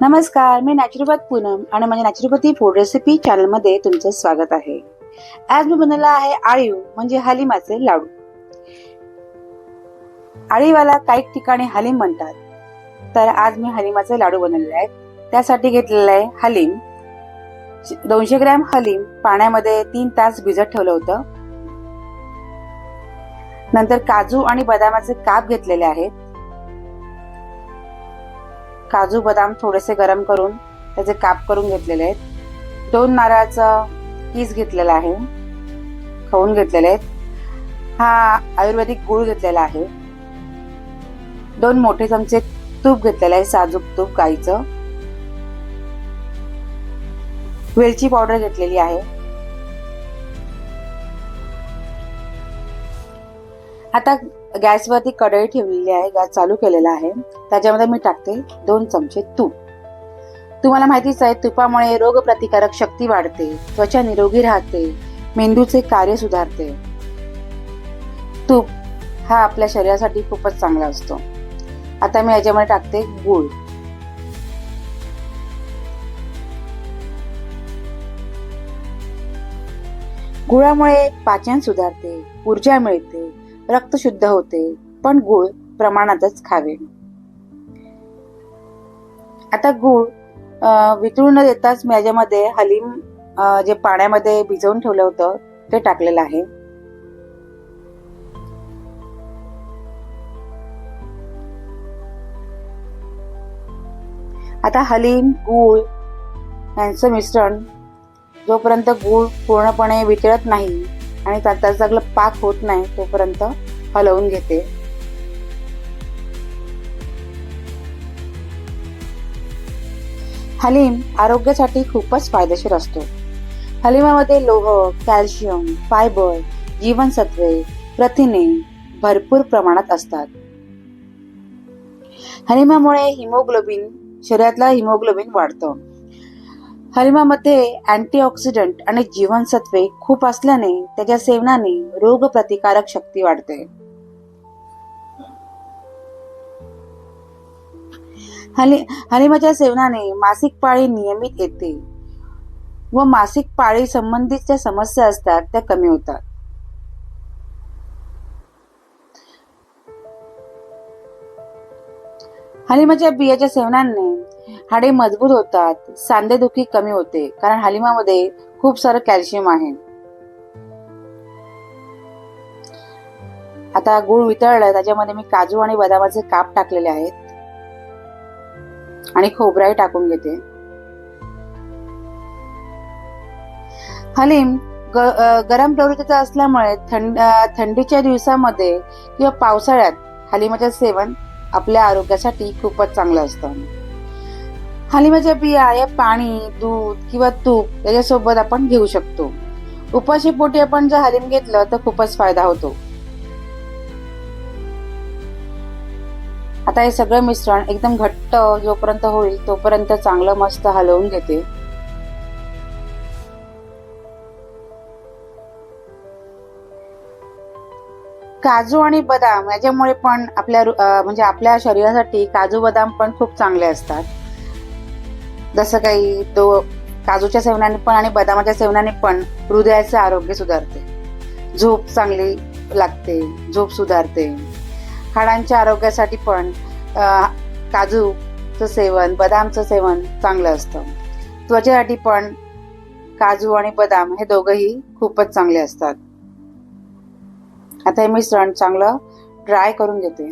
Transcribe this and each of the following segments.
नमस्कार, मी नॅचरोपॅथ पूनम आणि माझ्या नॅचरोपॅथी फूड रेसिपी चॅनलमध्ये तुमचं स्वागत आहे. आज मी बनवला आहे आळीव म्हणजे हलीमाचे लाडू. आळीवाला काही ठिकाणी हलीम म्हणतात, तर आज मी हलीमाचे लाडू बनवले आहेत. त्यासाठी घेतलेलं आहे हलीम. 200 ग्रॅम हलीम पाण्यामध्ये 3 तास भिजत ठेवलं होतं. नंतर काजू आणि बदामाचे काप घेतलेले आहेत. काजू बदाम थोडेसे गरम करून त्याचे काप करून घेतलेले आहेत. 2 नारळाचा कीस घेतलेला आहे, खवून घेतलेले आहेत. हा आयुर्वेदिक गुळ घेतलेला आहे. 2 मोठे चमचे तूप घेतलेलं आहे, साजूक तूप गाईचं. वेलची पावडर घेतलेली आहे. आता गॅसवरती कढई ठेवलेली आहे, गॅस चालू केलेला आहे. त्याच्यामध्ये मी टाकते 2 चमचे तूप. तुम्हाला माहितीच आहे, तुपामुळे रोगप्रतिकारक शक्ती वाढते, त्वचा निरोगी राहते, मेंदूचे कार्य सुधारते. तूप हा आपल्या शरीरासाठी खूपच चांगला असतो. आता मी याच्यामध्ये टाकते गूळ. गुळामुळे पाचन सुधारते, ऊर्जा मिळते, रक्त शुद्ध होते, पण गूळ प्रमाणातच खावे. आता गूळ वितळून न देताच मी याच्यामध्ये हलीम जे पाण्यामध्ये भिजवून ठेवलं होतं ते टाकलेलं आहे. आता हलीम गूळ यांचं मिश्रण जोपर्यंत गूळ पूर्णपणे वितळत नाही आणि त्याचा सगळं पाक होत नाही तोपर्यंत हलवून घेते. हलीम आरोग्यासाठी खूपच फायदेशीर असतो. हलीमामध्ये लोह, कॅल्शियम, फायबर, जीवनसत्वे, प्रथिने भरपूर प्रमाणात असतात. हलीमामुळे हिमोग्लोबिन शरीरातला हिमोग्लोबिन वाढतं. हलीमामध्ये अँटीऑक्सिडंट आणि जीवनसत्वे खूप असल्याने त्याच्या सेवनाने रोगप्रतिकारक शक्ती वाढते. हलीमाच्या सेवनाने मासिक पाळी नियमित येते व मासिक पाळी संबंधित ज्या समस्या असतात त्या कमी होतात. हलीमाच्या बियाच्या सेवनाने हाडे मजबूत होतात, सांधेदुखी कमी होते, कारण हलीमामध्ये खूप सारं कॅल्शियम आहे. आता गूळ वितळलं, त्याच्यामध्ये मी काजू आणि बदामाचे काप टाकलेले आहेत आणि खोबराही टाकून घेते. हलीम गरम प्रवृत्तीचा असल्यामुळे थंडीच्या दिवसामध्ये किंवा पावसाळ्यात हलीमाचे सेवन आपल्या आरोग्यासाठी खूपच चांगलं असतं. हलीमाच्या बिया या पाणी, दूध किंवा तूप याच्यासोबत आपण घेऊ शकतो. उपाशीपोटी आपण जर हलीम घेतलं तर खूपच फायदा होतो. आता हे सगळं मिश्रण एकदम घट्ट जोपर्यंत होईल तोपर्यंत चांगलं मस्त हलवून घेते. काजू आणि बदाम याच्यामुळे पण आपल्या शरीरासाठी काजू बदाम पण खूप चांगले असतात. जसं काही काजूच्या सेवनाने पण आणि बदामाच्या सेवनाने पण हृदयाचे आरोग्य सुधारते, झोप चांगली लागते, झोप सुधारते. हाडांच्या आरोग्यासाठी पण काजूचं सेवन, बदामचं सेवन चांगलं असतं. त्वचेसाठी पण काजू आणि बदाम हे दोघंही खूपच चांगले असतात. आता हे मिश्रण चांगलं ड्राय करून घेते.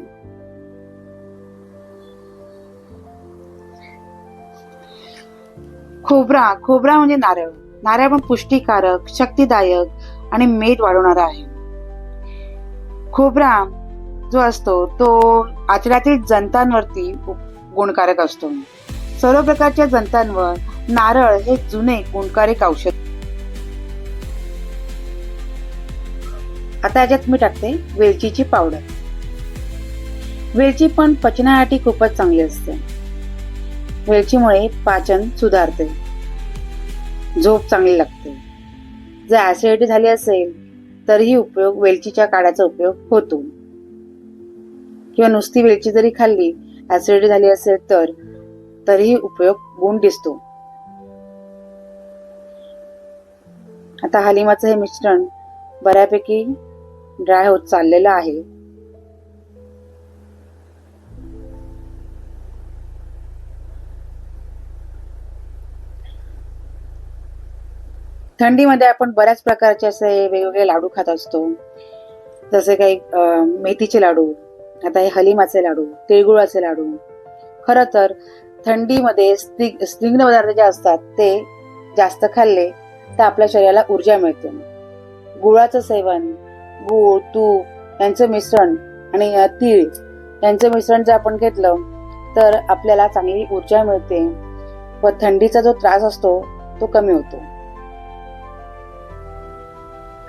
खोबरा म्हणजे नारळ पण पुष्टीकारक, शक्तिदायक आणि मेद वाढवणारा आहे. खोबरा जो असतो तो आतड्यातील जंतांवरती गुणकारक असतो. सर्व प्रकारच्या जंतांवर नारळ हे जुने गुणकारक औषध. आता याच्यात मी टाकते वेलचीची पावडर. वेलची पण पचनासाठी खूपच चांगली असते. वेलचीमुळे पाचन सुधारते, झोप चांगली लागते. जर ऍसिडिटी झाली असेल तरीही वेलचीच्या काढ्याचा उपयोग होतो. किंवा नुसती वेलची जरी खाल्ली ऍसिडिटी झाली असेल तर तरीही उपयोग गुण दिसतो. आता हलिमाचं हे मिश्रण बऱ्यापैकी ड्राय होत चाललेलं आहे. थंडीमध्ये आपण बऱ्याच प्रकारचे असे वेगवेगळे लाडू खात असतो. जसे काही मेथीचे लाडू, आता हे हलिमाचे लाडू, तिळगुळाचे लाडू. खरं तर थंडीमध्ये स्निग्ध पदार्थ जे असतात ते जास्त खाल्ले तर आपल्या शरीराला ऊर्जा मिळते. गुळाचं सेवन, गूळ, तूप यांचं मिश्रण आणि तीळ यांचं मिश्रण जर आपण घेतलं तर आपल्याला चांगली ऊर्जा मिळते व थंडीचा जो त्रास असतो तो कमी होतो.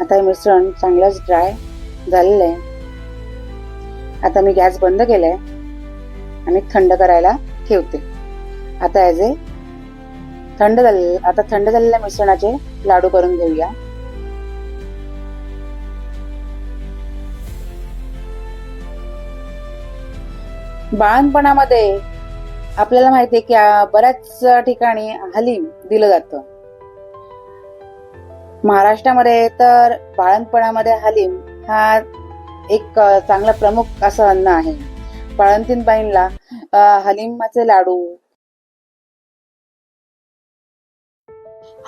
आता हे मिश्रण चांगलंच ड्राय झालेलं आहे. आता मी गॅस बंद केलाय आणि थंड करायला ठेवते. आता थंड झालेल्या मिश्रणाचे लाडू करून घेऊया. बाळंतपणामध्ये आपल्याला माहिती आहे की बऱ्याच ठिकाणी हलीम दिलं जातं. महाराष्ट्रामध्ये तर बाळंतपणामध्ये हलीम हा एक चांगला प्रमुख असं अन्न आहे. बाळंतीण बाईंना हलिमाचे लाडू,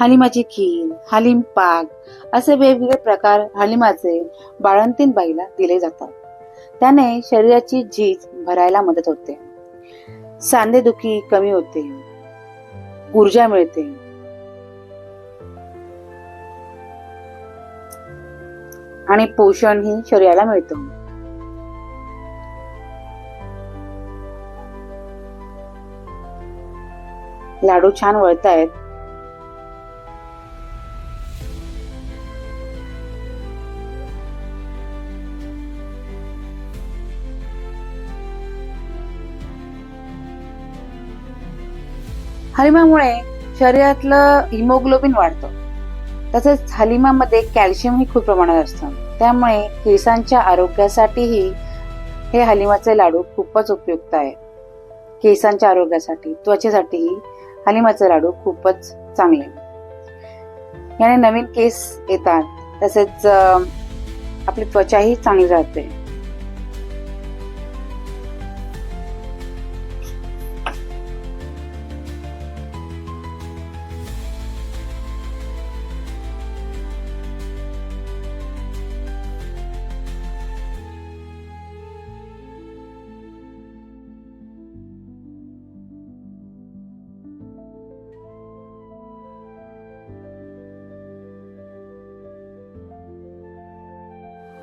हलिमाची खीर, हलीम पाक असे वेगवेगळे प्रकार हलिमाचे बाळंतीण बाईला दिले जातात. त्याने शरीराची झीज भरायला मदत होते, सांधेदुखी कमी होते, ऊर्जा मिळते आणि पोषण ही शरीराला मिळतं. लाडू छान वळतायत. हलिमामुळे शरीरातलं हिमोग्लोबिन वाढतं. तसेच हलिमामध्ये कॅल्शियम ही खूप प्रमाणात असतं. त्यामुळे केसांच्या आरोग्यासाठीही हे हलिमाचे लाडू खूपच उपयुक्त आहे. केसांच्या आरोग्यासाठी, त्वचेसाठीही हलिमाचे लाडू खूपच चांगले. याने नवीन केस येतात, तसेच आपली त्वचाही चांगली राहते.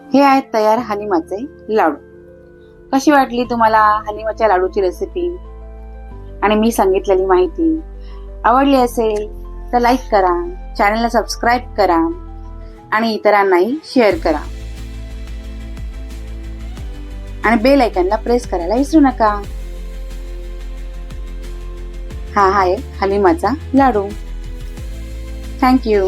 हे आहेत तयार हलिमाचे लाडू. कशी वाटली तुम्हाला हलिमाच्या लाडूची रेसिपी आणि मी सांगितलेली माहिती? आवडली असेल तर लाईक करा, चॅनलला सबस्क्राईब करा आणि इतरांनाही शेअर करा आणि बेल आयकॉनला प्रेस करायला विसरू नका. हा आहे हलिमाचा लाडू. थँक्यू.